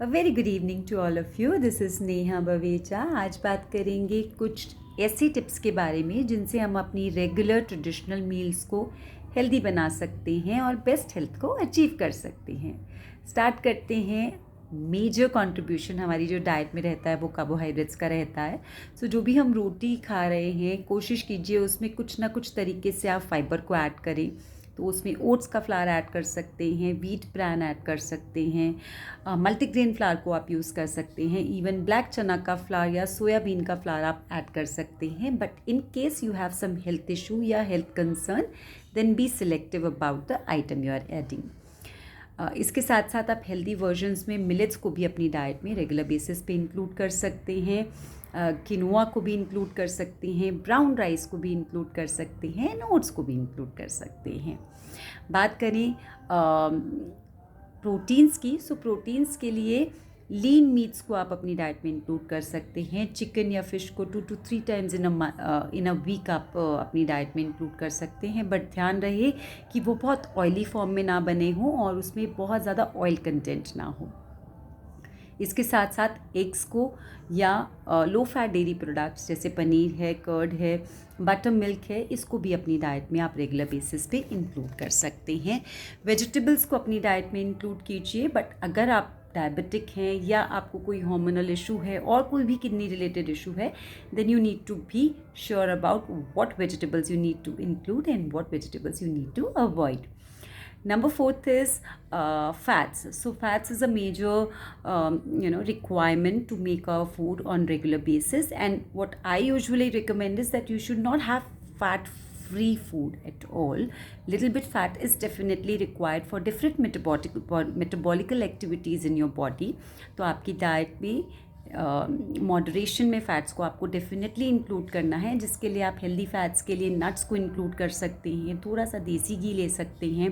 A very good evening to all of you. This is Neha बवेचा. आज बात करेंगे कुछ ऐसी टिप्स के बारे में जिनसे हम अपनी रेगुलर ट्रेडिशनल मील्स को हेल्दी बना सकते हैं और बेस्ट हेल्थ को अचीव कर सकते हैं. स्टार्ट करते हैं. मेजर कंट्रीब्यूशन हमारी जो डाइट में रहता है वो कार्बोहाइड्रेट्स का रहता है. सो जो भी हम रोटी खा रहे हैं कोशिश कीजिए उसमें कुछ ना कुछ तरीके से आप फाइबर को ऐड करें. तो उसमें ओट्स का फ्लावर ऐड कर सकते हैं, व्हीट ब्रैन ऐड कर सकते हैं, मल्टीग्रेन फ्लावर को आप यूज़ कर सकते हैं, इवन ब्लैक चना का फ्लावर या सोयाबीन का फ्लावर आप ऐड कर सकते हैं. But in case you have some health issue या health concern then be selective about the item you are adding. इसके साथ साथ आप हेल्दी वर्जन्स में मिलेट्स को भी अपनी डाइट में रेगुलर बेसिस पे इंक्लूड कर सकते हैं. किनोआ को भी इंक्लूड कर सकते हैं, ब्राउन राइस को भी इंक्लूड कर सकते हैं, ओट्स को भी इंक्लूड कर सकते हैं. बात करें प्रोटीन्स की. सो प्रोटीन्स के लिए लीन मीट्स को आप अपनी डाइट में इंक्लूड कर सकते हैं. चिकन या फिश को 2 to 3 times in a week आप अपनी डाइट में इंक्लूड कर सकते हैं. बट ध्यान रहे कि वो बहुत ऑयली फॉर्म में ना बने हों और उसमें बहुत ज़्यादा ऑयल कंटेंट ना हो. इसके साथ साथ एग्स को या लो फैट डेयरी प्रोडक्ट्स जैसे पनीर है, कर्ड है, बटर मिल्क है, इसको भी अपनी डाइट में आप रेगुलर बेसिस पे इंक्लूड कर सकते हैं. वेजिटेबल्स को अपनी डाइट में इंक्लूड कीजिए. बट अगर आप डायबिटिक हैं या आपको कोई हार्मोनल इशू है और कोई भी किडनी रिलेटेड इशू है then you need to be sure about what vegetables you need to include and what vegetables you need to avoid. Number 4 is fats. So fats is a major requirement to make our food on regular basis, and what I usually recommend is that you should not have fat free food at all. Little bit fat is definitely required for different metabolical activities in your body. तो आपकी diet में moderation में fats को आपको definitely include करना है, जिसके लिए आप हेल्दी फ़ैट्स के लिए नट्स को इंक्लूड कर सकते हैं, थोड़ा सा देसी घी ले सकते हैं,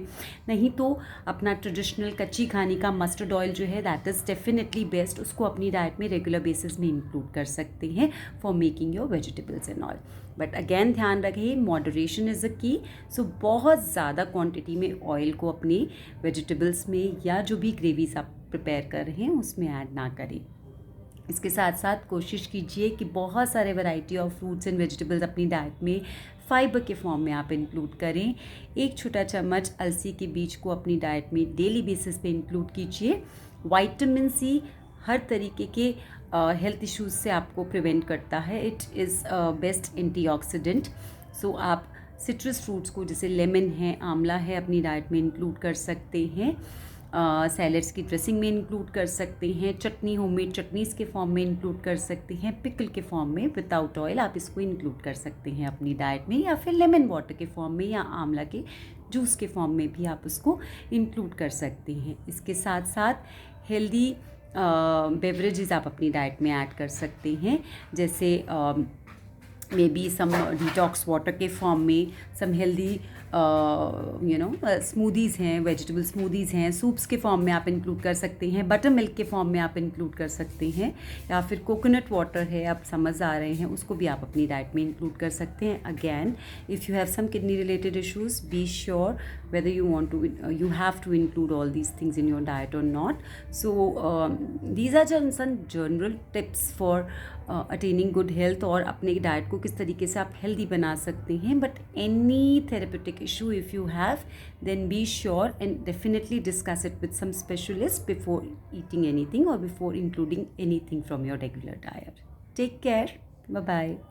नहीं तो अपना ट्रेडिशनल कच्ची खाने का मस्टर्ड ऑयल जो है दैट इज़ डेफिनेटली बेस्ट, उसको अपनी डाइट में रेगुलर बेसिस में इंक्लूड कर सकते हैं for making your vegetables and all. But again ध्यान रखें मॉडरेशन इज़ अ की. सो बहुत ज़्यादा क्वान्टिटी में ऑयल को अपने वेजिटेबल्स में या जो भी ग्रेवीज आप प्रिपेयर कर रहे हैं उसमें ऐड ना करें. इसके साथ साथ कोशिश कीजिए कि बहुत सारे variety of fruits and vegetables अपनी डाइट में फाइबर के फॉर्म में आप इंक्लूड करें. 1 छोटा चम्मच अलसी के बीज को अपनी डाइट में डेली बेसिस पे इंक्लूड कीजिए. विटामिन सी हर तरीके के हेल्थ इश्यूज से आपको प्रिवेंट करता है. It is best antioxidant. So आप सिट्रस फ्रूट्स को जैसे लेमन है, आंवला है, अपनी डाइट में इंक्लूड कर सकते हैं. सैलड्स की ड्रेसिंग में इंक्लूड कर सकते हैं. चटनी होममेड चटनीज़ के फॉर्म में इंक्लूड कर सकते हैं. पिकल के फॉर्म में विदाउट ऑयल आप इसको इंक्लूड कर सकते हैं अपनी डाइट में, या फिर लेमन वाटर के फॉर्म में या आंवला के जूस के फॉर्म में भी आप उसको इंक्लूड कर सकते हैं. इसके साथ साथ हेल्दी बेवरेजेस आप अपनी डाइट में ऐड कर सकते हैं, जैसे maybe some detox water के फॉर्म में, सम हेल्दी स्मूदीज़ हैं, वेजिटेबल स्मूदीज़ हैं, सूप्स के फॉर्म में आप इंक्लूड कर सकते हैं, बटर मिल्क के फॉर्म में आप इंक्लूड कर सकते हैं, या फिर कोकोनट वाटर है, आप समझ आ रहे हैं, उसको भी आप अपनी डाइट में इंक्लूड कर सकते हैं. Again if you have some kidney related issues be sure whether you have to include all these things in your diet or not. So these are just some general tips for attaining good health और अपने diet को किस तरीके से आप healthy बना सकते हैं. But any therapeutic issue if you have then be sure and definitely discuss it with some specialist before eating anything or before including anything from your regular diet. Take care. Bye bye.